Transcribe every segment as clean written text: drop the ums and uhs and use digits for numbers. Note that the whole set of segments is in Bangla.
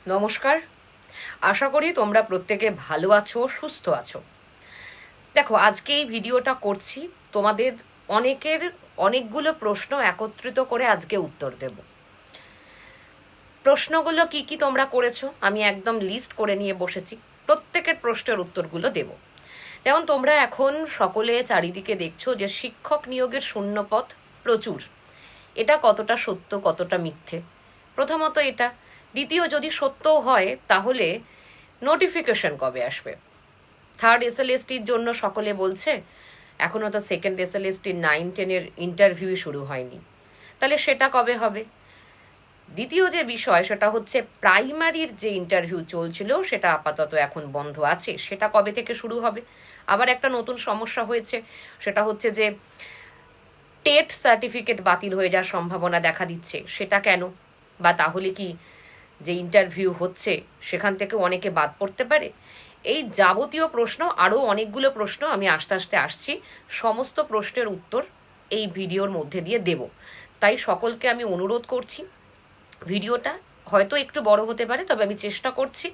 নমস্কার। আশা করি তোমরা প্রত্যেকে ভালো আছো, সুস্থ আছো। দেখো, আজকে এই ভিডিওটা করছি তোমাদের অনেকের অনেকগুলো প্রশ্ন একত্রিত করে আজকে উত্তর দেব। প্রশ্নগুলো কি কি তোমরা করেছো আমি একদম লিস্ট করে নিয়ে বসেছি। প্রত্যেকের প্রশ্নের উত্তরগুলো দেব। যেমন তোমরা এখন সকলে চারিদিকে দেখছো যে শিক্ষক নিয়োগের শূন্যপদ প্রচুর। এটা কতটা সত্য, কতটা মিথ্যে, প্রথমত এটা। দ্বিতীয়, যদি সত্যও হয় তাহলে নোটিফিকেশন কবে আসবে? থার্ড এসএলএসটির জন্য সকলে বলছে, এখনো তো সেকেন্ড এসএলএসটির 9-10-এর ইন্টারভিউ শুরু হয়নি, তাহলে সেটা কবে হবে? দ্বিতীয় যে বিষয় সেটা হচ্ছে প্রাইমারির যে ইন্টারভিউ চলছিল সেটা আপাতত এখন বন্ধ আছে, সেটা কবে থেকে শুরু হবে? আবার একটা নতুন সমস্যা হয়েছে, সেটা হচ্ছে যে টেট সার্টিফিকেট বাতিল হয়ে যাওয়ার সম্ভাবনা দেখা দিচ্ছে। সেটা কেন? বা তাহলে কি যে ইন্টারভিউ হচ্ছে সেখান থেকে অনেকে বাদ পড়তে পারে? এই যাবতীয় প্রশ্ন, আরও অনেকগুলো প্রশ্ন আমি আস্তে আস্তে আসছি, সমস্ত প্রশ্নের উত্তর এই ভিডিওর মধ্যে দিয়ে দেব। তাই সকলকে আমি অনুরোধ করছি, ভিডিওটা হয়তো একটু বড় হতে পারে, তবে আমি চেষ্টা করছি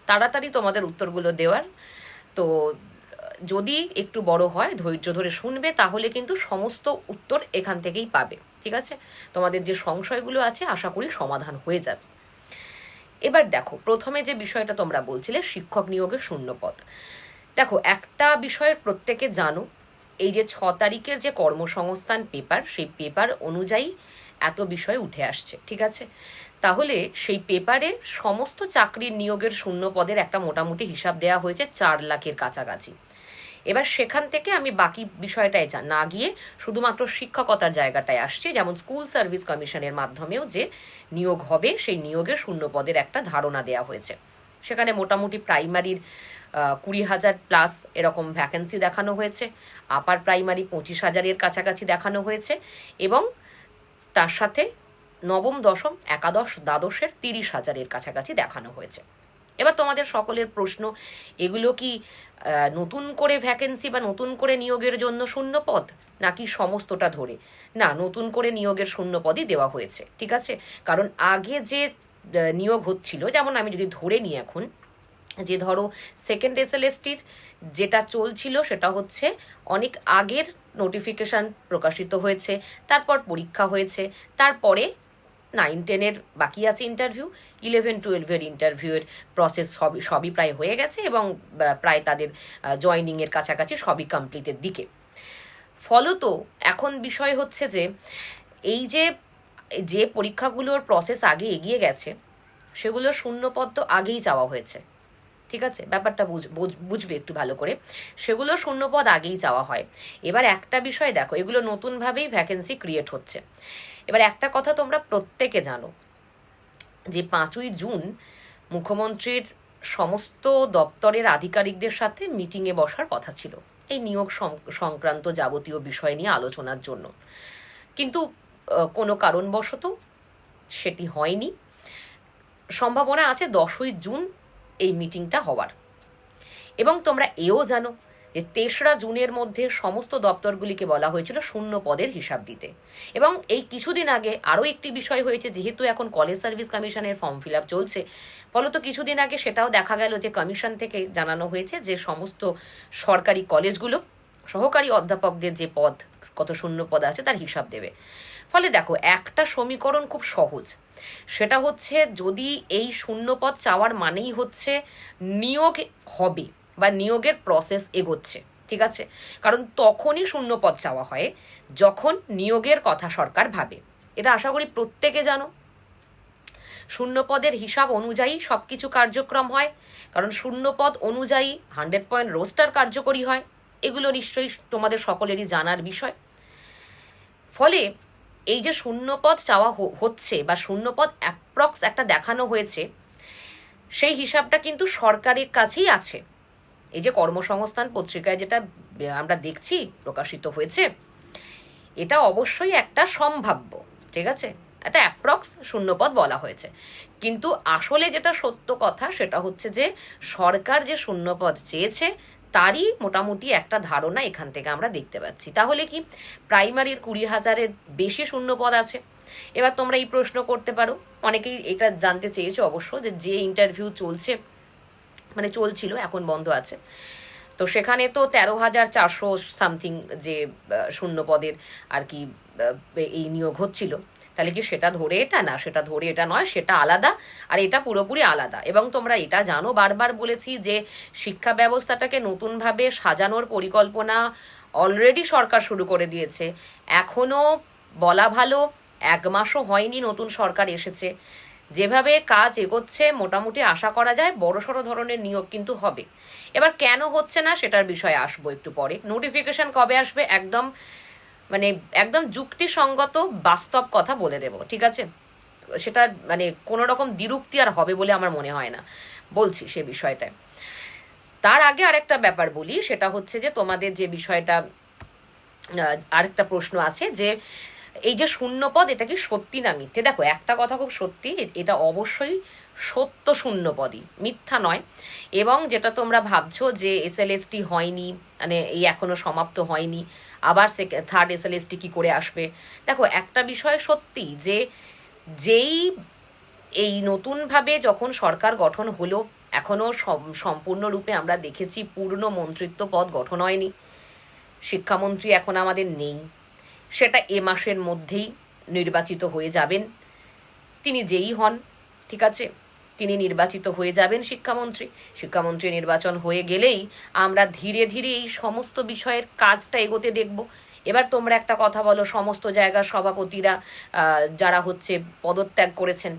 তাড়াতাড়ি তোমাদের উত্তরগুলো দেওয়ার। তো যদি একটু বড় হয়, ধৈর্য ধরে শুনবে, তাহলে কিন্তু সমস্ত উত্তর এখান থেকেই পাবে। ঠিক আছে? তোমাদের যে সংশয়গুলো আছে আশা করি সমাধান হয়ে যাবে। এবার দেখো, প্রথমে যে বিষয়টা তোমরা বলছিলে শিক্ষক নিয়োগের শূন্যপদ। দেখো, একটা বিষয়ের প্রত্যেকে জানো, এই যে 6 তারিখের যে কর্মসংস্থান পেপার, সেই পেপার অনুযায়ী এত বিষয় উঠে আসছে। ঠিক আছে? তাহলে সেই পেপারে সমস্ত চাকরির নিয়োগের শূন্য পদের একটা মোটামুটি হিসাব দেওয়া হয়েছে 4 লাখের কাছাকাছি। এবার সেখান থেকে আমি বাকি বিষয়টায় না গিয়ে শুধুমাত্র শিক্ষকতার জায়গাটায় আসছি। যেমন স্কুল সার্ভিস কমিশনের মাধ্যমেও যে নিয়োগ হবে, সেই নিয়োগের শূন্য পদের একটা ধারণা দেওয়া হয়েছে। সেখানে মোটামুটি প্রাইমারির 20,000 প্লাস এরকম ভ্যাকেন্সি দেখানো হয়েছে, আপার প্রাইমারি 25,000-এর কাছাকাছি দেখানো হয়েছে, এবং তার সাথে নবম, দশম, একাদশ, দ্বাদশের 30,000-এর কাছাকাছি দেখানো হয়েছে। এবার তোমাদের সকলের প্রশ্ন, এগুলো কি নতুন করে ভ্যাকেন্সি বা নতুন করে নিয়োগের জন্য শূন্য পদ, নাকি সমস্তটা ধরে? না, নতুন করে নিয়োগের শূন্য পদই দেওয়া হয়েছে। ঠিক আছে? কারণ আগে যে নিয়োগ হচ্ছিল, যেমন আমি যদি ধরে নিই এখন, যে ধরো সেকেন্ড এসএলএসটির যেটা চলছিল সেটা হচ্ছে অনেক আগের নোটিফিকেশন প্রকাশিত হয়েছে, তারপর পরীক্ষা হয়েছে, তারপরে 9-10-এর বাকি আছে ইন্টারভিউ, 11-12-এর ইন্টারভিউয়ের প্রসেস সবই প্রায় হয়ে গেছে, এবং প্রায় তাদের জয়নিংয়ের কাছাকাছি সবই কমপ্লিটের দিকে। ফলত এখন বিষয় হচ্ছে যে এই যে পরীক্ষাগুলোর প্রসেস আগে এগিয়ে গেছে, সেগুলোর শূন্যপদ তো আগেই চাওয়া হয়েছে। ঠিক আছে? ব্যাপারটা বুঝবে একটু ভালো করে। সেগুলো শূন্যপদ আগেই চাওয়া হয়। এবার একটা বিষয় দেখো, এগুলো নতুনভাবেই ভ্যাকেন্সি ক্রিয়েট হচ্ছে। এবার একটা কথা তোমরা প্রত্যেকে জানো, যে 5ই জুন মুখ্যমন্ত্রীর সমস্ত দপ্তরের আধিকারিকদের সাথে মিটিংয়ে বসার কথা ছিল এই নিয়োগ সংক্রান্ত যাবতীয় বিষয় নিয়ে আলোচনার জন্য, কিন্তু কোনো কারণবশত সেটি হয়নি। সম্ভাবনা আছে 10ই জুন এই মিটিংটা হওয়ার। এবং তোমরা এও জানো যে 3রা জুনের মধ্যে সমস্ত দপ্তরগুলিকে বলা হয়েছিল শূন্য পদের হিসাব দিতে। এবং এই কিছুদিন আগে আরও একটি বিষয় হয়েছে, যেহেতু এখন কলেজ সার্ভিস কমিশনের ফর্ম ফিল আপ চলছে, ফলত কিছুদিন আগে সেটাও দেখা গেল যে কমিশন থেকে জানানো হয়েছে যে সমস্ত সরকারি কলেজগুলো সহকারী অধ্যাপকদের যে পদ, কত শূন্য পদ আছে তার হিসাব দেবে। ফলে দেখো, একটা সমীকরণ খুব সহজ, সেটা হচ্ছে যদি এই শূন্যপদ চাওয়ার মানেই হচ্ছে নিয়োগ হবে বা নিয়োগের প্রসেস এগোচ্ছে। ঠিক আছে? কারণ তখনই শূন্যপদ চাওয়া হয় যখন নিয়োগের কথা সরকার ভাবে। এটা আশা করি প্রত্যেকে জানো। শূন্যপদের হিসাব অনুযায়ী সবকিছু কার্যক্রম হয়, কারণ শূন্যপদ অনুযায়ী 100 রোস্টার কার্যকরী হয়। এগুলো নিশ্চয়ই তোমাদের সকলেরই জানার বিষয়। ফলে এই যে শূন্যপদ চাওয়া হচ্ছে বা শূন্যপদ অ্যাপ্রক্স একটা দেখানো হয়েছে, সেই হিসাবটা কিন্তু সরকারের কাছেই আছে। এই যে কর্মসংস্থান পত্রিকায় যেটা আমরা দেখছি প্রকাশিত হয়েছে, এটা অবশ্যই একটা সম্ভাব্য, ঠিক আছে, একটা অ্যাপ্রক্স শূন্যপদ বলা হয়েছে। কিন্তু আসলে যেটা সত্য কথা সেটা হচ্ছে যে সরকার যে শূন্যপদ চেয়েছে তারই মোটামুটি একটা ধারণা এখান থেকে আমরা দেখতে পাচ্ছি। তাহলে কি প্রাইমারির 20,000-এর বেশি শূন্যপদ আছে, এবার তোমরা এই প্রশ্ন করতে পারো, অনেকেই এটা জানতে চেয়েছো অবশ্য, যে ইন্টারভিউ চলছে, মানে চলছিল, এখন বন্ধ আছে, তো সেখানে তো 13,400 সামথিং যে শূন্য পদের আর কি এই নিয়োগ হচ্ছিল, তাহলে কি সেটা ধরে এটা? না, সেটা ধরে এটা নয়, সেটা আলাদা, আর এটা পুরোপুরি আলাদা। এবং তোমরা এটা জানো, বারবার বলেছি যে শিক্ষা ব্যবস্থাটাকে নতুনভাবে সাজানোর পরিকল্পনা অলরেডি সরকার শুরু করে দিয়েছে। এখনো বলা ভালো, 1 মাসও হয়নি নতুন সরকার এসেছে, যেভাবে কাজ এগোচ্ছে মোটামুটি আশা করা যায় বড়সড় ধরনের নিয়োগ কিন্তু হবে। এবার কেন হচ্ছে না সেটার বিষয়ে আসবো একটু পরে। নোটিফিকেশন কবে আসবে একদম মানে একদম যুক্তিসঙ্গত বাস্তব কথা বলে দেব, ঠিক আছে? সেটা মানে কোনো রকম দ্বিরুক্তি আর হবে বলে আমার মনে হয় না, বলছি সে বিষয়টায়। তার আগে আরেকটা ব্যাপার বলি, সেটা হচ্ছে যে তোমাদের যে বিষয়টা আরেকটা প্রশ্ন আছে যে এই যে শূন্যপদ, এটা কি সত্যি না মিথ্যে? দেখো, একটা কথা খুব সত্যি, এটা অবশ্যই সত্য শূন্যপদই, মিথ্যা নয়। এবং যেটা তোমরা ভাবছো যে এসএলএসটি হয়নি, মানে এই এখনো সমাপ্ত হয়নি, আবার থার্ড এসএলএসটি কি করে আসবে, দেখো একটা বিষয় সত্যি যে যেই এই নতুনভাবে যখন সরকার গঠন হলো, এখনো সম্পূর্ণরূপে আমরা দেখেছি পূর্ণ মন্ত্রিত্ব পদ গঠন হয়নি, শিক্ষামন্ত্রী এখন আমাদের নেই, সেটা এ মাসের মধ্যেই নির্বাচিত হয়ে যাবেন, তিনি যেই হন, ঠিক আছে, তিনি নির্বাচিত হয়ে যাবেন শিক্ষামন্ত্রী নির্বাচন হয়ে গেলেই আমরা ধীরে ধীরে এই সমস্ত বিষয়ের কাজটা এগোতে দেখব। এবার তোমরা একটা কথা বলো, সমস্ত জায়গার সভাপতিরা যারা হচ্ছে পদত্যাগ করেছেন,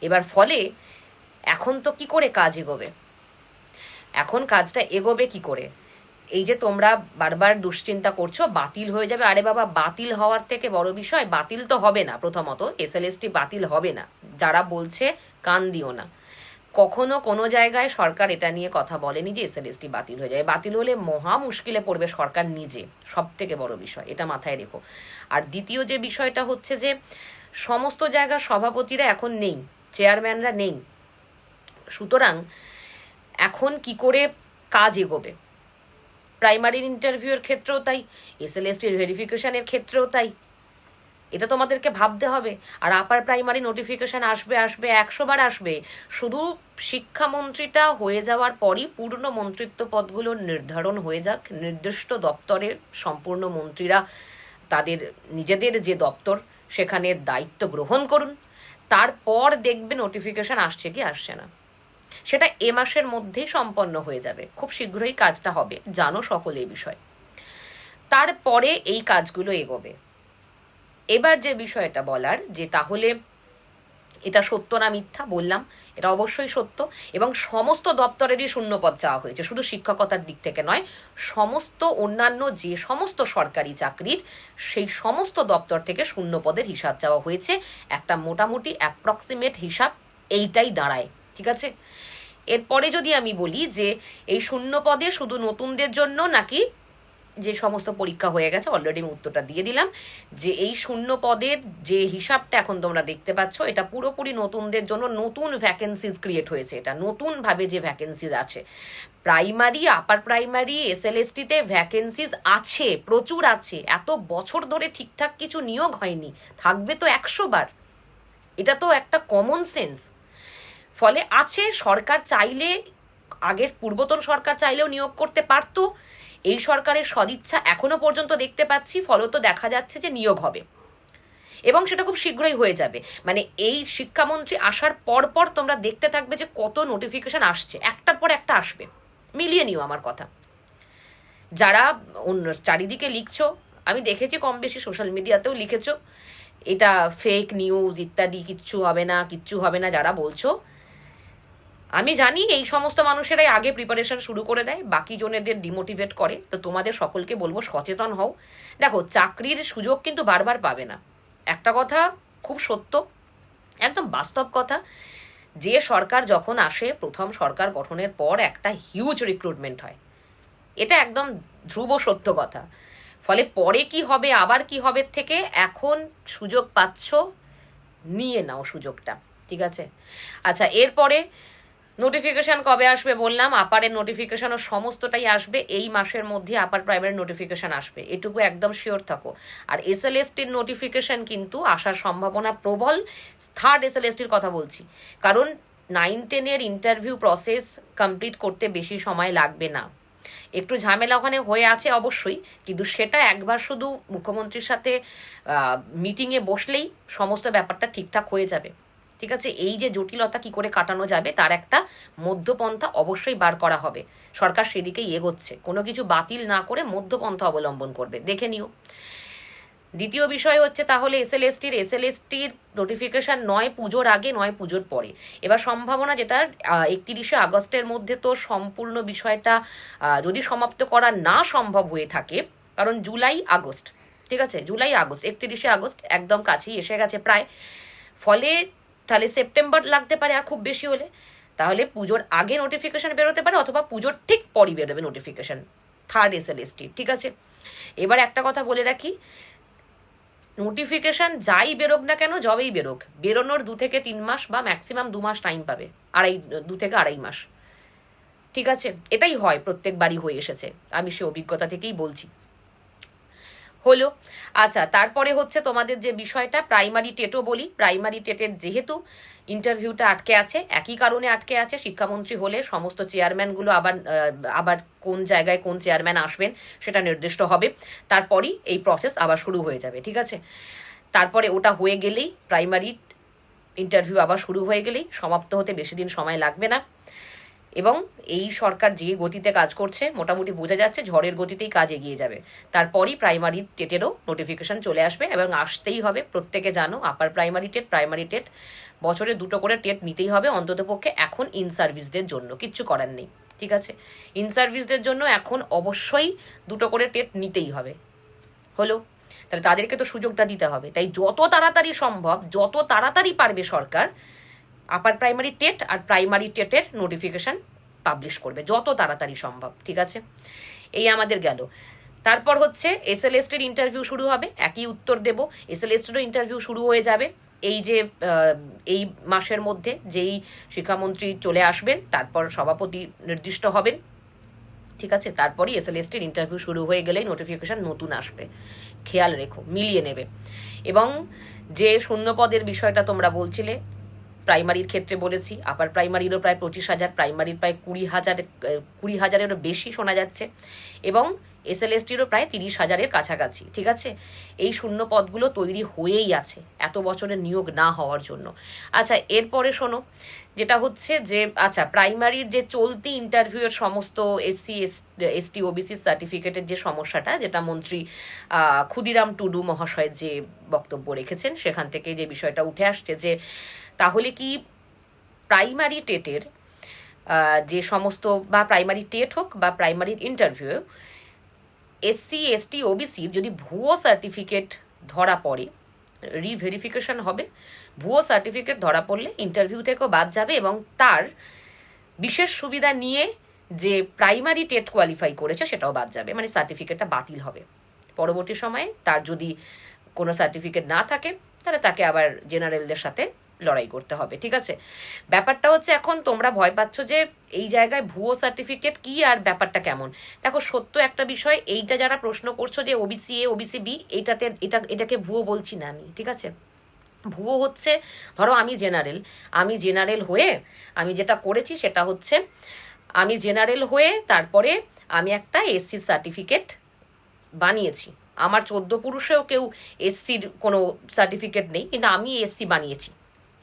এবার ফলে এখন তো কি করে কাজ এগোবে? এখন কাজটা এগোবে কি করে? এই যে তোমরা বারবার দুশ্চিন্তা করছো বাতিল হয়ে যাবে, আরে বাবা, বাতিল হওয়ার থেকে বড় বিষয়, বাতিল তো হবে না, প্রথমত এসএলএসটি বাতিল হবে না, যারা বলছে কান দিও না। কখনো কোনো জায়গায় সরকার এটা নিয়ে কথা বলেনি যে এসএলএসটি বাতিল হয়ে যায়, বাতিল হলে মহা মুশকিলে পড়বে সরকার নিজে, সব থেকে বড় বিষয়, এটা মাথায় রেখো। আর দ্বিতীয় যে বিষয়টা হচ্ছে যে সমস্ত জায়গার সভাপতিরা এখন নেই, চেয়ারম্যানরা নেই, সুতরাং এখন কি করে কাজ এগোবে? প্রাইমারি ইন্টারভিউয়ের ক্ষেত্রেও তাই, এসএলএসটির ভেরিফিকেশনের ক্ষেত্রেও তাই, এটা তোমাদেরকে ভাবতে হবে। আর আপার প্রাইমারি নোটিফিকেশন আসবে 100 বার আসবে, শুধু শিক্ষামন্ত্রীটা হয়ে যাওয়ার পরই পূর্ণ মন্ত্রিত্ব পদগুলো নির্ধারণ হয়ে যাক, নির্দিষ্ট দপ্তরের সম্পূর্ণ মন্ত্রীরা তাদের নিজেদের যে দপ্তর সেখানে দায়িত্ব গ্রহণ করুন, তারপর দেখবে নোটিফিকেশন আসছে কি আসছে না। সেটা এ মাসের মধ্যেই সম্পন্ন হয়ে যাবে, খুব শীঘ্রই কাজটা হবে, জানো সকলে এই বিষয়। তারপরে এই কাজগুলো এগোবে। এবার যে বিষয়টা বলার, যে তাহলে এটা সত্য না মিথ্যা, বললাম এটা অবশ্যই সত্য, এবং সমস্ত দপ্তরেরই শূন্যপদ চাওয়া হয়েছে, শুধু শিক্ষকতার দিক থেকে নয়, সমস্ত অন্যান্য যে সমস্ত সরকারি চাকরির সেই সমস্ত দপ্তর থেকে শূন্যপদের হিসাব চাওয়া হয়েছে। একটা মোটামুটি অ্যাপ্রক্সিমেট হিসাব এইটাই দাঁড়ায়, ঠিক আছে? এরপরে যদি আমি বলি যে এই শূন্য পদে শুধু নতুনদের জন্য নাকি যে সমস্ত পরীক্ষা হয়ে গেছে, অলরেডি আমি উত্তরটা দিয়ে দিলাম, যে এই শূন্য পদের যে হিসাবটা এখন তোমরা দেখতে পাচ্ছ, এটা পুরোপুরি নতুনদের জন্য, নতুন ভ্যাকেন্সিজ ক্রিয়েট হয়েছে, এটা নতুনভাবে যে ভ্যাকেন্সিজ আছে, প্রাইমারি আপার প্রাইমারি এসএলএসটিতে ভ্যাকেন্সিজ আছে, প্রচুর আছে, এত বছর ধরে ঠিকঠাক কিছু নিয়োগ হয়নি, থাকবে তো 100 বার, এটা তো একটা কমন সেন্স। ফলে আছে, সরকার চাইলে, আগের পূর্বতন সরকার চাইলেও নিয়োগ করতে পারতো, এই সরকারের সদিচ্ছা এখনো পর্যন্ত দেখতে পাচ্ছি, ফলত দেখা যাচ্ছে যে নিয়োগ হবে এবং সেটা খুব শীঘ্রই হয়ে যাবে। মানে এই শিক্ষামন্ত্রী আসার পর পর তোমরা দেখতে থাকবে যে কত নোটিফিকেশন আসছে, একটার পর একটা আসবে, মিলিয়ে নিও আমার কথা। যারা চারিদিকে লিখছো, আমি দেখেছি কম বেশি সোশ্যাল মিডিয়াতেও লিখেছো এটা ফেক নিউজ ইত্যাদি, কিচ্ছু হবে না যারা বলছো, আমি জানি এই সমস্ত মানুষেরাই আগে প্রিপারেশন শুরু করে দেয়, বাকি জনেদের ডিমোটিভেট করে। তো তোমাদের সকলকে বলবো সচেতন হও। দেখো, চাকরির সুযোগ কিন্তু বারবার পাবে না, একটা কথা খুব সত্য, একদম বাস্তব কথা, যে সরকার যখন আসে, প্রথম সরকার গঠনের পর একটা হিউজ রিক্রুটমেন্ট হয়, এটা একদম ধ্রুব সত্য কথা। ফলে পরে কি হবে আবার কি হবে থেকে এখন সুযোগ পাচ্ছ, নিয়ে নাও সুযোগটা, ঠিক আছে? আচ্ছা, এরপরে নোটিফিকেশন কবে আসবে বললাম, আপারের নোটিফিকেশনও সমস্তটাই আসবে এই মাসের মধ্যে। আপার প্রাইমারি নোটিফিকেশন আসবে, এটুকু একদম শিওর থাকো। আর এসএলএসটির নোটিফিকেশন কিন্তু আসার সম্ভাবনা প্রবল। থার্ড এসএলএসটির কথা বলছি, কারণ 9-10-এর ইন্টারভিউ প্রসেস কমপ্লিট করতে বেশি সময় লাগবে না। একটু ঝামেলা ওখানে হয়ে আছে অবশ্যই, কিন্তু সেটা একবার শুধু মুখ্যমন্ত্রীর সাথে মিটিংয়ে বসলেই সমস্ত ব্যাপারটা ঠিকঠাক হয়ে যাবে। ঠিক আছে, এই যে জটিলতা কি করে কাটানো যাবে তার একটা মধ্যপন্থা অবশ্যই বার করা হবে। সরকার সেদিকেই এগোচ্ছে, কোনো কিছু বাতিল না করে মধ্যপন্থা অবলম্বন করবে, দেখে নিও। দ্বিতীয় বিষয় হচ্ছে তাহলে এসএলএসটির নোটিফিকেশন নয় পুজোর আগে নয় পুজোর পরে। এবার সম্ভাবনা যেটা 31শে আগস্টের মধ্যে তো সম্পূর্ণ বিষয়টা যদি সমাপ্ত করা না সম্ভব হয়ে থাকে, কারণ জুলাই আগস্ট, ঠিক আছে, জুলাই আগস্ট 31শে আগস্ট একদম কাছেই এসে গেছে প্রায়। ফলে তাহলে সেপ্টেম্বর লাগতে পারে আর খুব বেশি হলে। তাহলে পুজোর আগে নোটিফিকেশন বেরোতে পারে অথবা পুজোর ঠিক পরই বেরোবে নোটিফিকেশন থার্ড এসএলএসটি। ঠিক আছে, এবার একটা কথা বলে রাখি, নোটিফিকেশন যাই বেরোক না কেন, যবেই বেরোক, বেরোনোর 2 থেকে 3 মাস বা ম্যাক্সিমাম 2 মাস টাইম পাবে, 2 থেকে আড়াই মাস। ঠিক আছে, এটাই হয়, প্রত্যেকবারই হয়ে এসেছে, আমি সে অভিজ্ঞতা থেকেই বলছি। হলো। আচ্ছা, তারপরে হচ্ছে তোমাদের যে বিষয়টা প্রাইমারি টেটও বলি। প্রাইমারি টেটের যেহেতু ইন্টারভিউটা আটকে আছে, একই কারণে আটকে আছে, শিক্ষামন্ত্রী হলে সমস্ত চেয়ারম্যানগুলো আবার কোন জায়গায় কোন চেয়ারম্যান আসবেন সেটা নির্দিষ্ট হবে, তারপরই এই প্রসেস আবার শুরু হয়ে যাবে। ঠিক আছে, তারপরে ওটা হয়ে গেলেই প্রাইমারি ইন্টারভিউ আবার শুরু হয়ে গেলেই সমাপ্ত হতে বেশি দিন সময় লাগবে না। এবং এই সরকার যে গতিতে কাজ করছে মোটামুটি বোঝা যাচ্ছে ঝড়ের গতিতেই কাজ এগিয়ে যাবে। তারপরই প্রাইমারি টেটেরও নোটিফিকেশন চলে আসবে এবং আসতেই হবে। প্রত্যেকে জানো আপার প্রাইমারি টেট বছরে 2টো করে টেট নিতেই হবে অন্ততপক্ষে এখন ইন সার্ভিসদের জন্য, কিচ্ছু করার নেই। ঠিক আছে, ইন সার্ভিসদের জন্য এখন অবশ্যই 2টো করে টেট নিতেই হবে। হলো, তাহলে তাদেরকে তো সুযোগটা দিতে হবে। তাই যত তাড়াতাড়ি সম্ভব, যত তাড়াতাড়ি পারবে সরকার আপার প্রাইমারি টেট আর প্রাইমারি টেটের নোটিফিকেশন পাবলিশ করবে যত তাড়াতাড়ি সম্ভব। ঠিক আছে, এই আমাদের গেল। তারপর হচ্ছে এসএলএসটির ইন্টারভিউ শুরু হবে, একই উত্তর দেব। এসএলএসটিরও ইন্টারভিউ শুরু হয়ে যাবে এই মাসের মধ্যে, যেই শিক্ষামন্ত্রী চলে আসবেন তারপর সভাপতি নির্দিষ্ট হবেন। ঠিক আছে, তারপরই এসএলএসটির ইন্টারভিউ শুরু হয়ে গেলেই নোটিফিকেশন নতুন আসবে, খেয়াল রেখো, মিলিয়ে নেবে। এবং যে শূন্যপদের বিষয়টা তোমরা বলছিলে, প্রাইমারির ক্ষেত্রে বলেছি, আপার প্রাইমারিরও প্রায় 25,000, প্রাইমারির প্রায় 20,000-এরও বেশি শোনা যাচ্ছে, এবং এসএলএসটিরও প্রায় 30,000-এর কাছাকাছি। ঠিক আছে, এই শূন্য পদগুলো তৈরি হয়েই আছে এত বছরের নিয়োগ না হওয়ার জন্য। আচ্ছা, এরপরে শোনো যেটা হচ্ছে যে, আচ্ছা, প্রাইমারির যে চলতি ইন্টারভিউয়ের সমস্ত এসসি এসটি ওবিসি সার্টিফিকেটের যে সমস্যাটা, যেটা মন্ত্রী ক্ষুদিরাম টুডু মহাশয় যে বক্তব্য রেখেছেন সেখান থেকে যে বিষয়টা উঠে আসছে যে তাহলে কি প্রাইমারি টেটের যে সমস্ত, বা প্রাইমারি টেট হোক বা প্রাইমারির ইন্টারভিউ, এসসি এসটি ওবিসির যদি ভুয়ো সার্টিফিকেট ধরা পড়ে, রিভেরিফিকেশন হবে, ভুয়ো সার্টিফিকেট ধরা পড়লে ইন্টারভিউ থেকেও বাদ যাবে এবং তার বিশেষ সুবিধা নিয়ে যে প্রাইমারি টেট কোয়ালিফাই করেছে সেটাও বাদ যাবে, মানে সার্টিফিকেটটা বাতিল হবে। পরবর্তী সময়ে তার যদি কোনো সার্টিফিকেট না থাকে তাহলে তাকে আবার জেনারেলদের সাথে লড়াই করতে হবে। ঠিক আছে, ব্যাপারটা হচ্ছে এখন তোমরা ভয় পাচ্ছ যে এই জায়গায় ভুয়ো সার্টিফিকেট কি আর ব্যাপারটা কেমন। দেখো, সত্য একটা বিষয়, এইটা যারা প্রশ্ন করছো যে ওবিসি এ ওবিসি বি, এটাকে ভুয়ো বলছি না আমি। ঠিক আছে, ভুয়ো হচ্ছে, ধরো আমি জেনারেল হয়ে আমি যেটা করেছি সেটা হচ্ছে আমি জেনারেল হয়ে তারপরে আমি একটা এসসি সার্টিফিকেট বানিয়েছি। আমার 14 পুরুষেও কেউ এসসির কোনো সার্টিফিকেট নেই, কিন্তু আমি এসসি বানিয়েছি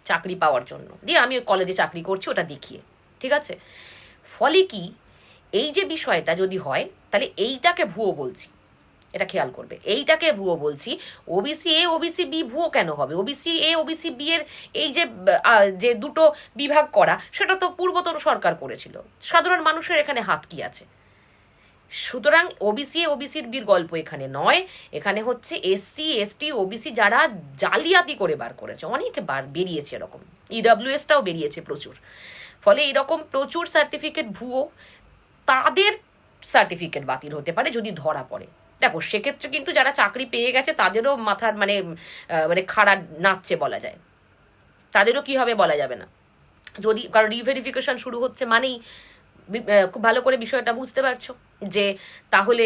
চাকরি পাওয়ার জন্য, দিয়ে আমি কলেজে চাকরি করছি ওটা দেখিয়ে। ঠিক আছে, ফলে কি এই যে বিষয়টা যদি হয় তাহলে এইটাকে ভুয়ো বলছি, এটা খেয়াল করবে, এইটাকে ভুয়ো বলছি। ওবিসি এ ওবিসি বি ভুয়ো কেন হবে? ওবিসি এ ওবিসি বি এর এই যে দুটো বিভাগ করা, সেটা তো পূর্বতন সরকার করেছিল, সাধারণ মানুষের এখানে হাত কি আছে? সুতরাং ওবিসি এ ওবিসির বির গল্প এখানে নয়, এখানে হচ্ছে এসসি এসটি ওবিসি যারা জালিয়াতি করে বার করেছে, অনেকে বেরিয়েছে, এরকম ইডব্লিউএসটাও বেরিয়েছে প্রচুর। ফলে এরকম প্রচুর সার্টিফিকেট ভুয়ো, তাদের সার্টিফিকেট বাতিল হতে পারে যদি ধরা পড়ে। দেখো, সেক্ষেত্রে কিন্তু যারা চাকরি পেয়ে গেছে তাদেরও মাথার মানে খাড়া নাচছে বলা যায়, তাদেরও কি হবে বলা যাবে না। যদি কারণ রিভেরিফিকেশন শুরু হচ্ছে মানেই খুব ভালো করে বিষয়টা বুঝতে পারছো যে তাহলে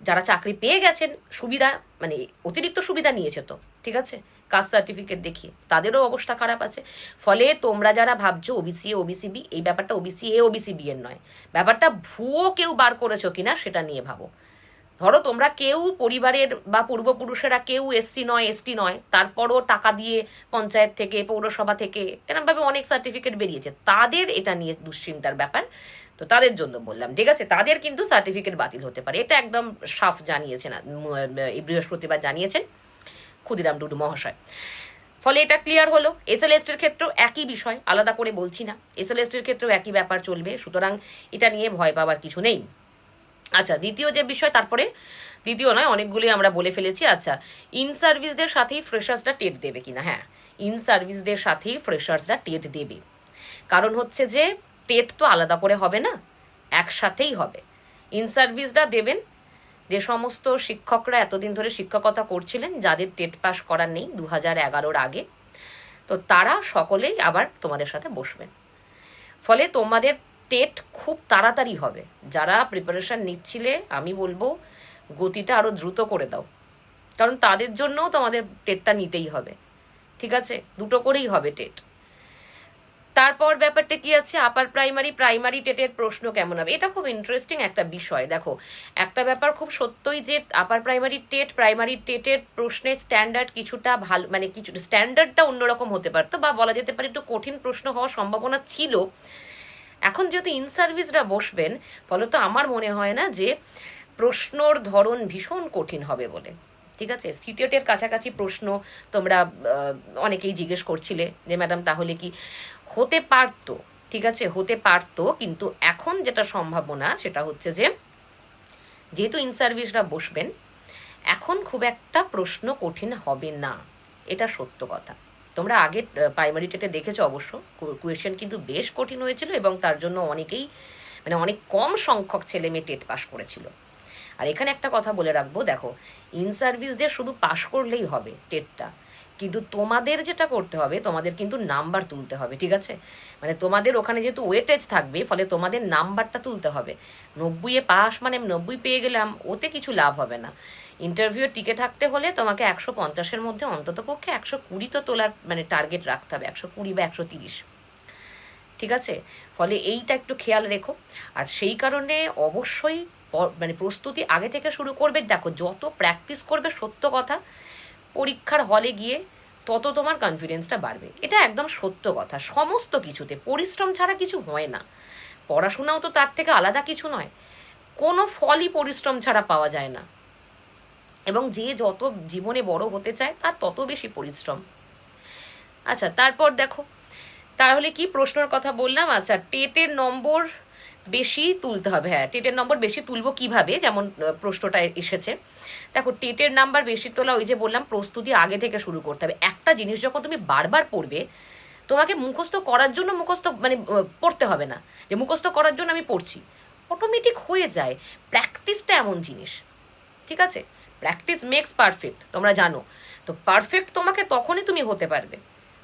যারা চাকরি পেয়ে গেছেন সুবিধা মানে অতিরিক্ত সুবিধা নিয়েছে তো, ঠিক আছে, কাস্ট সার্টিফিকেট দেখিয়ে তাদেরও অবস্থা খারাপ আছে। ফলে তোমরা যারা ভাবছো ওবিসি এ ওবিসি বি, এই ব্যাপারটা ওবিসি এ ওবিসি বি এর নয়, ব্যাপারটা ভুয়ো কেউ বার করেছো কিনা সেটা নিয়ে ভাবো। ধরো তোমরা কেউ পরিবারের বা পূর্বপুরুষেরা কেউ এসসি নয় এসটি নয়, তারপরও টাকা দিয়ে পঞ্চায়েত থেকে পৌরসভা থেকে এরকমভাবে অনেক সার্টিফিকেট বেরিয়েছে, তাদের এটা নিয়ে দুশ্চিন্তার ব্যাপার। তো তাদের জন্য বললাম, ঠিক আছে, তাদের কিন্তু সার্টিফিকেট বাতিল হতে পারে, এটা একদম সাফ জানিয়েছেন এই বৃহস্পতিবার জানিয়েছেন ক্ষুদিরাম টুডু মহাশয়। ফলে এটা ক্লিয়ার হলো। এসএলএসটির ক্ষেত্রেও একই বিষয়, আলাদা করে বলছি না, এসএলএসটির ক্ষেত্রেও একই ব্যাপার চলবে, সুতরাং এটা নিয়ে ভয় পাওয়ার কিছু নেই। আচ্ছা, দ্বিতীয় যে বিষয়, তারপরে দ্বিতীয় নয় অনেকগুলি আমরা বলে ফেলেছি। আচ্ছা, ইন সার্ভিসদের সাথেই ফ্রেশার্সরা টেট দেবে কিনা? হ্যাঁ, ইন সার্ভিসদের সাথেই ফ্রেশার্সরা টেট দেবে। কারণ হচ্ছে যে টেট তো আলাদা করে হবে না, একসাথেই হবে। ইন সার্ভিসরা দেবেন যে সমস্ত শিক্ষকরা এতদিন ধরে শিক্ষকতা করছিলেন, যাদের টেট পাস করা নেই 2011-র আগে, তো তারা সকলেই আবার তোমাদের সাথে বসবেন। ফলে তোমাদের টেট খুব তাড়াতাড়ি হবে। যারা প্রিপারেশন নিচ্ছিলে আমি বলবো গতিটা আরো দ্রুত করে দাও, কারণ তাদের জন্যও তোমাদের টেটটা নিতেই হবে, ঠিক আছে, দুটো করেই হবে টেট। তারপর ব্যাপারটা কি আছে, আপার প্রাইমারি টেটের প্রশ্ন কেমন হবে? এটা খুব ইন্টারেস্টিং একটা বিষয়। দেখো, একটা ব্যাপার খুব সত্যই যে আপার প্রাইমারি টেটের প্রশ্নের স্ট্যান্ডার্ড কিছুটা ভালো, মানে কিছু স্ট্যান্ডার্ডটা অন্যরকম হতে পারতো, বা বলা যেতে পারে একটু কঠিন প্রশ্ন হওয়ার সম্ভাবনা ছিল। এখন যেহেতু ইন সার্ভিসরা বসবেন, ফলত আমার মনে হয় না যে প্রশ্নর ধরন ভীষণ কঠিন হবে বলে, ঠিক আছে। সিটেটের কাছাকাছি প্রশ্ন তোমরা অনেকেই জিজ্ঞেস করছিলে যে ম্যাডাম তাহলে কি হতে পারতো, ঠিক আছে, হতে পারতো, কিন্তু এখন যেটা সম্ভাবনা সেটা হচ্ছে যে যেহেতু ইন সার্ভিসরা বসবেন, এখন খুব একটা প্রশ্ন কঠিন হবে না, এটা সত্য কথা। তোমরা আগে প্রাইমারি টেটে দেখেছো অবশ্য কোয়েশ্চেন কিন্তু বেশ কঠিন হয়েছিল, এবং তার জন্য অনেকেই মানে অনেক কম সংখ্যক ছেলে মেয়ে টেট পাস করেছিল। আর এখানে একটা কথা বলে রাখবো, দেখো, ইন সার্ভিসদের শুধু পাস করলেই হবে টেটটা, কিন্তু তোমাদের যেটা করতে হবে, তোমাদের কিন্তু নাম্বার তুলতে হবে, ঠিক আছে। মানে তোমাদের ওখানে যেহেতু ওয়েটেজ থাকবে, ফলে তোমাদের নাম্বারটা তুলতে হবে। 90-এ পাস মানে 90 পেয়ে গেলাম, ওতে কিছু লাভ হবে না। ইন্টারভিউ টিকে থাকতে হলে তোমাকে 150-এর মধ্যে অন্তত পক্ষে 120 তো তোলার মানে টার্গেট রাখতে হবে, 120 বা 130, ঠিক আছে। ফলে এইটা একটু খেয়াল রেখো। আর সেই কারণে অবশ্যই মানে প্রস্তুতি আগে থেকে শুরু করবে। দেখো, যত প্র্যাকটিস করবে, সত্য কথা, পরীক্ষার হলে গিয়ে তত তোমার কনফিডেন্সটা বাড়বে, এটা একদম সত্য কথা। সমস্ত কিছুতে পরিশ্রম ছাড়া কিছু হয় না, পড়াশোনাও তো তার থেকে আলাদা কিছু নয়, কোনো ফলই পরিশ্রম ছাড়া পাওয়া যায় না। এবং যে যত জীবনে বড় হতে চায় তার তত বেশি পরিশ্রম। আচ্ছা, তারপর দেখো, তাহলে কি প্রশ্নের কথা বললাম। আচ্ছা, টেটের নম্বর বেশি তুলতে হবে। হ্যাঁ, টেটের নম্বর বেশি তুলবো কিভাবে, যেমন প্রশ্নটা এসেছে। দেখো, টেটের নাম্বার বেশি তোলা, ওই যে বললাম প্রস্তুতি আগে থেকে শুরু করতে হবে। একটা জিনিস যখন তুমি বারবার পড়বে, তোমাকে মুখস্থ করার জন্য মুখস্থ মানে পড়তে হবে না যে মুখস্থ করার জন্য আমি পড়ছি, অটোমেটিক হয়ে যায়। প্র্যাকটিসটা এমন জিনিস, ঠিক আছে, প্র্যাকটিস মেক্স পারফেক্ট, তোমরা জানো। তো পারফেক্ট তোমাকে তখনই তুমি হতে পারবে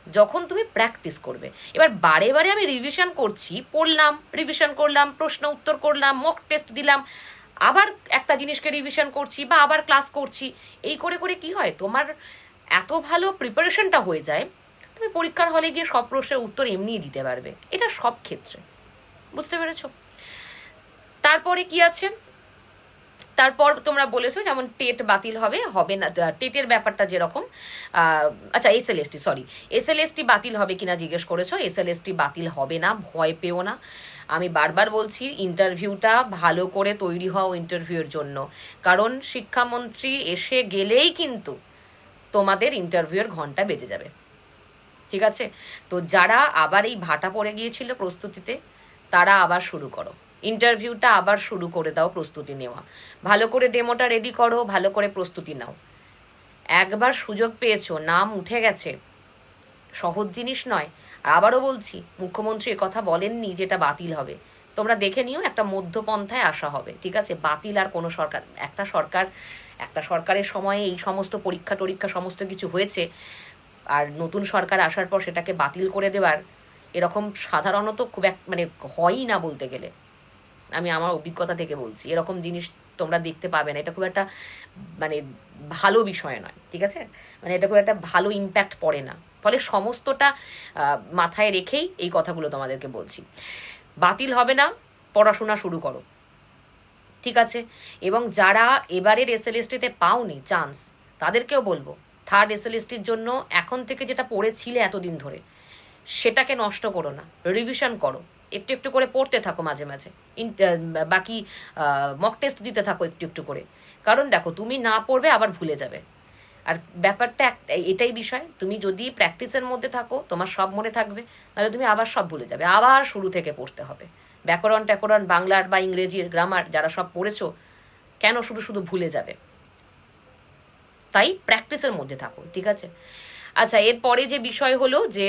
যখন তুমি প্র্যাকটিস করবে। এবার বারে বারে আমি রিভিশন করছি, পড়লাম, রিভিশন করলাম, প্রশ্ন উত্তর করলাম, মক টেস্ট দিলাম, আবার একটা জিনিসকে রিভিশন করছি বা আবার ক্লাস করছি, এই করে করে কি হয়, তোমার এত ভালো প্রিপারেশনটা হয়ে যায়, তুমি পরীক্ষার হলে গিয়ে সব প্রশ্নের উত্তর এমনিই দিতে পারবে। এটা সব ক্ষেত্রে, বুঝতে পেরেছো? তারপরে কি আছে, তারপর তোমরা বলেছো যেমন টেট বাতিল হবে হবে না, টেটের ব্যাপারটা যেরকম। আচ্ছা, এসএলএসটি বাতিল হবে কিনা জিজ্ঞেস করেছো। এসএলএসটি বাতিল হবে না, ভয় পেও না। আমি বারবার বলছি, ইন্টারভিউটা ভালো করে তৈরি হও ইন্টারভিউর জন্য, কারণ শিক্ষামন্ত্রী এসে গেলেই কিন্তু তোমাদের ইন্টারভিউয়ের ঘন্টা বেজে যাবে, ঠিক আছে। তো যারা আবার এই ভাটা পড়ে গিয়েছিল প্রস্তুতিতে, তারা আবার শুরু করো, ইন্টারভিউটা আবার শুরু করে দাও, প্রস্তুতি নেওয়া ভালো করে, ডেমোটা রেডি করো, ভালো করে প্রস্তুতি নাও। একবার সুযোগ পেয়েছো, নাম উঠে গেছে, সহজ জিনিস নয়। আর আবারও বলছি, মুখ্যমন্ত্রী কথা বলেননি যেটা বাতিল হবে, তোমরা দেখে নিও, একটা মধ্যপন্থায় আসা হবে, ঠিক আছে। বাতিল আর কোনো সরকার, একটা সরকারের সময়ে এই সমস্ত পরীক্ষা টরীক্ষা সমস্ত কিছু হয়েছে, আর নতুন সরকার আসার পর সেটাকে বাতিল করে দেওয়ার এরকম সাধারণত খুব মানে হয়ই না বলতে গেলে, আমি আমার অভিজ্ঞতা থেকে বলছি, এরকম জিনিস তোমরা দেখতে পাবে না। এটা খুব একটা মানে ভালো বিষয় নয়, ঠিক আছে? মানে এটা খুব একটা ভালো ইম্প্যাক্ট পড়ে না। ফলে সমস্তটা মাথায় রেখেই এই কথাগুলো তোমাদেরকে বলছি। বাতিল হবে না, পড়াশোনা শুরু করো, ঠিক আছে? এবং যারা এবারের এসএলএসটিতে পাওনি চান্স, তাদেরকেও বলবো থার্ড এসএলএসটির জন্য এখন থেকে যেটা পড়েছিলে এতদিন ধরে, সেটাকে নষ্ট করো না, রিভিশন করো, একটু একটু করে পড়তে থাকো মাঝে মাঝে, বাকি মক টেস্ট দিতে থাকো একটু একটু করে। কারণ দেখো, তুমি না পড়বে আবার ভুলে যাবে। আর ব্যাপারটা এটাই বিষয়, তুমি যদি প্র্যাকটিসের মধ্যে থাকো তোমার সব মনে থাকবে, তাহলে তুমি আবার সব ভুলে যাবে, আবার শুরু থেকে পড়তে হবে। ব্যাকরণ ট্যাকরণ বাংলার বা ইংরেজির গ্রামার যারা সব পড়েছো, কেন শুধু শুধু ভুলে যাবে? তাই প্র্যাকটিসের মধ্যে থাকো, ঠিক আছে? আচ্ছা, এরপরে যে বিষয় হলো যে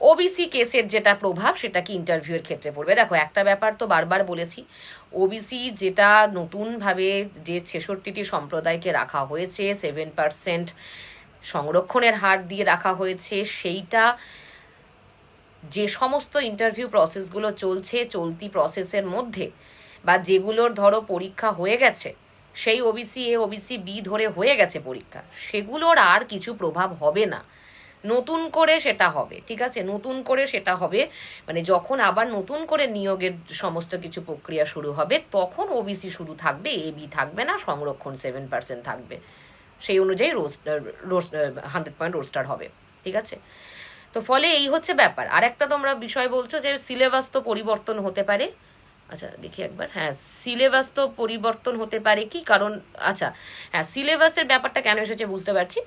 ওবিসি কেসের যেটা প্রভাব, সেটা কি ইন্টারভিউয়ের ক্ষেত্রে পড়বে? দেখো, একটা ব্যাপার তো বারবার বলেছি, ওবিসি যেটা নতুনভাবে যে 66টি সম্প্রদায়কে রাখা হয়েছে, 7% সংরক্ষণের হার দিয়ে রাখা হয়েছে, সেইটা যে সমস্ত ইন্টারভিউ প্রসেসগুলো চলছে, চলতি প্রসেসের মধ্যে বা যেগুলোর ধরো পরীক্ষা হয়ে গেছে, সেই ওবিসি এ ওবিসি বি ধরে হয়ে গেছে পরীক্ষা, সেগুলোর আর কিছু প্রভাব হবে না। নতুন করে সেটা হবে, ঠিক আছে? নতুন করে সেটা হবে, মানে যখন আবার নতুন করে নিয়োগের সমস্ত কিছু প্রক্রিয়া শুরু হবে, তখন ওবিসি শুরু থাকবে, এ বি থাকবে না, সংরক্ষণ 7% থাকবে। সেই অনুযায়ী 100% রোস্টার হবে, ঠিক আছে? তো ফলে এই হচ্ছে ব্যাপার। আর একটা তোমরা বিষয় বলছো যে সিলেবাস তো পরিবর্তন হতে পারে। আচ্ছা দেখি একবার, হ্যাঁ সিলেবাস তো পরিবর্তন হতে পারে কি কারণ, আচ্ছা হ্যাঁ সিলেবাসের ব্যাপারটা কেন এসেছে বুঝতে পারছি।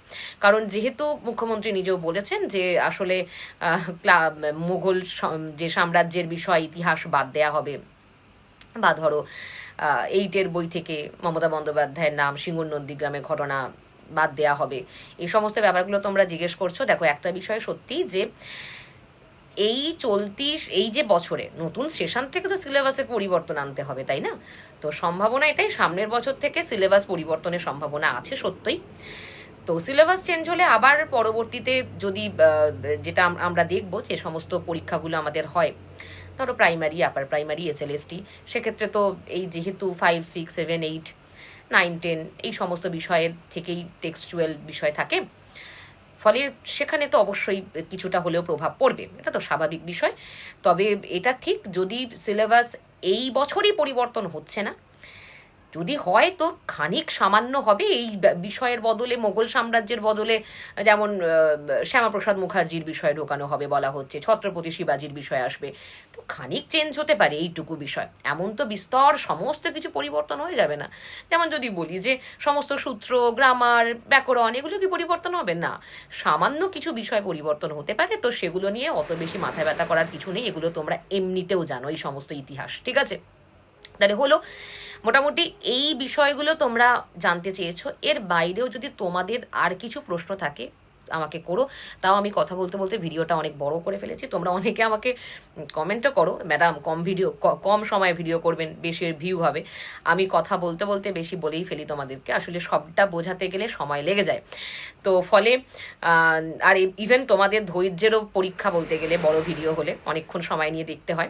কারণ যেহেতু মুখ্যমন্ত্রী নিজেও বলেছেন যে আসলে মুঘল যে সাম্রাজ্যের বিষয়, ইতিহাস বাদ দেয়া হবে, বা ধরো 8-এর বই থেকে মমতা বন্দ্যোপাধ্যায়ের নাম, সিঙ্গুর নন্দীগ্রামের ঘটনা বাদ দেয়া হবে, এই সমস্ত ব্যাপারগুলো তোমরা জিজ্ঞেস করছো। দেখো, একটা বিষয় সত্যি যে এই যে বছরে নতুন সেশন থেকে তো সিলেবাসের পরিবর্তন আনতে হবে, তাই না? তো সম্ভাবনা এটাই, সামনের বছর থেকে সিলেবাস পরিবর্তনের সম্ভাবনা আছে সত্যই। তো সিলেবাস চেঞ্জ হলে আবার পরবর্তীতে যদি যেটা আমরা দেখব, যে সমস্ত পরীক্ষাগুলো আমাদের হয়, ধরো প্রাইমারি, আপার প্রাইমারি, এসএলএসটি, সেক্ষেত্রে তো এই যেহেতু 5, 6, 7, 8, 9, 10 এই সমস্ত বিষয়ের থেকেই টেক্সচুয়াল বিষয় থাকে, ফলে সেখানে তো অবশ্যই কিছুটা হলেও প্রভাব পড়বে, এটা তো স্বাভাবিক বিষয়। তবে এটা ঠিক, যদি সিলেবাস এই বছরই পরিবর্তন হচ্ছে না, যদি হয় তো খানিক সামান্য হবে, এই বিষয়ের বদলে মোগল সাম্রাজ্যের বদলে যেমন শ্যামাপ্রসাদ মুখার্জির বিষয় ঢোকানো হবে বলা হচ্ছে, ছত্রপতি শিবাজির বিষয় আসবে, তো খানিক চেঞ্জ হতে পারে এইটুকু বিষয়, এমন তো বিস্তর সমস্ত কিছু পরিবর্তন হয়ে যাবে না। যেমন যদি বলি যে সমস্ত সূত্র, গ্রামার, ব্যাকরণ এগুলো কি পরিবর্তন হবে না, সামান্য কিছু বিষয় পরিবর্তন হতে পারে, তো সেগুলো নিয়ে অত বেশি মাথা ব্যথা করার কিছু নেই, এগুলো তোমরা এমনিতেও জানো এই সমস্ত ইতিহাস, ঠিক আছে? তাহলে হলো মোটামুটি এই বিষয়গুলো তোমরা জানতে চেয়েছো। এর বাইরেও যদি তোমাদের আর কিছু প্রশ্ন থাকে আমাকে করো, তাও আমি কথা বলতে বলতে ভিডিওটা অনেক বড় করে ফেলেছি। তোমরা অনেকে আমাকে কমেন্টও করো, ম্যাডাম কম সময়ে ভিডিও করবেন, বেশি ভিউ হবে। আমি কথা বলতে বলতে বেশি বলেই ফেলি তোমাদেরকে, আসলে সবটা বোঝাতে গেলে সময় লেগে যায়। তো ফলে আর ইভেন তোমাদের ধৈর্যেরও পরীক্ষা বলতে গেলে, বড় ভিডিও হলে অনেকক্ষণ সময় নিয়ে দেখতে হয়,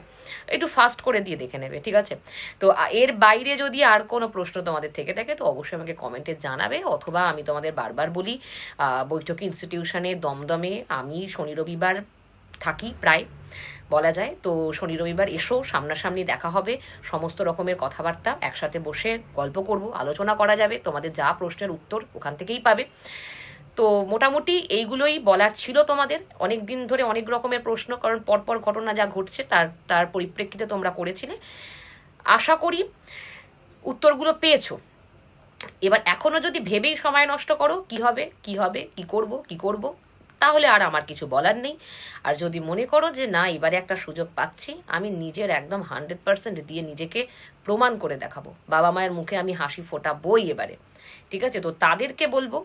একটু ফাস্ট করে দিয়ে দেখে নেবে, ঠিক আছে? তো এর বাইরে যদি আর কোনো প্রশ্ন তোমাদের থেকে থাকে তো অবশ্যই আমাকে কমেন্টে জানাবে, অথবা আমি তোমাদের বারবার বলি, বৈঠকি ইনস্টিটিউশনে দমদমে আমি শনি রবিবার থাকি প্রায় বলা যায়, তো শনি রবিবার এসো, সামনাসামনি দেখা হবে, সমস্ত রকমের কথাবার্তা একসাথে বসে গল্প করব, আলোচনা করা যাবে, তোমাদের যা প্রশ্নের উত্তর ওখান থেকেই পাবে। তো মোটামুটি এইগুলোই বলার ছিল তোমাদের, অনেক দিন ধরে অনেক রকমের প্রশ্ন, কারণ পরপর ঘটনা যা ঘটছে তার পরিপ্রেক্ষিতে তোমরা করেছিলে। আশা করি উত্তরগুলো পেয়েছো। এবার এখনো যদি ভেবেই সময় নষ্ট করো কি হবে কি করব, তাহলে আর আমার কিছু বলার নেই। আর যদি মনে করো যে না, এবারে একটা সুযোগ পাচ্ছি, আমি নিজের একদম 100% দিয়ে নিজেকে প্রমাণ করে দেখাবো, বাবা মায়ের মুখে আমি হাসি ফোটাবই এবারে, ঠিক আছে? তো তাদেরকে বলবো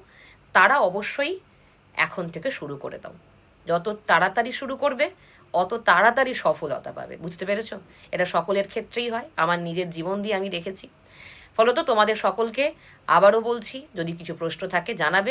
তারা অবশ্যই এখন থেকে শুরু করে দাও, যত তাড়াতাড়ি শুরু করবে অত তাড়াতাড়ি সফলতা পাবে, বুঝতে পেরেছো? এটা সকলের ক্ষেত্রেই হয়, আমার নিজের জীবন দিয়ে আমি দেখেছি। ফলত তোমাদের সকলকে আবারও বলছি, যদি কিছু প্রশ্ন থাকে জানাবে,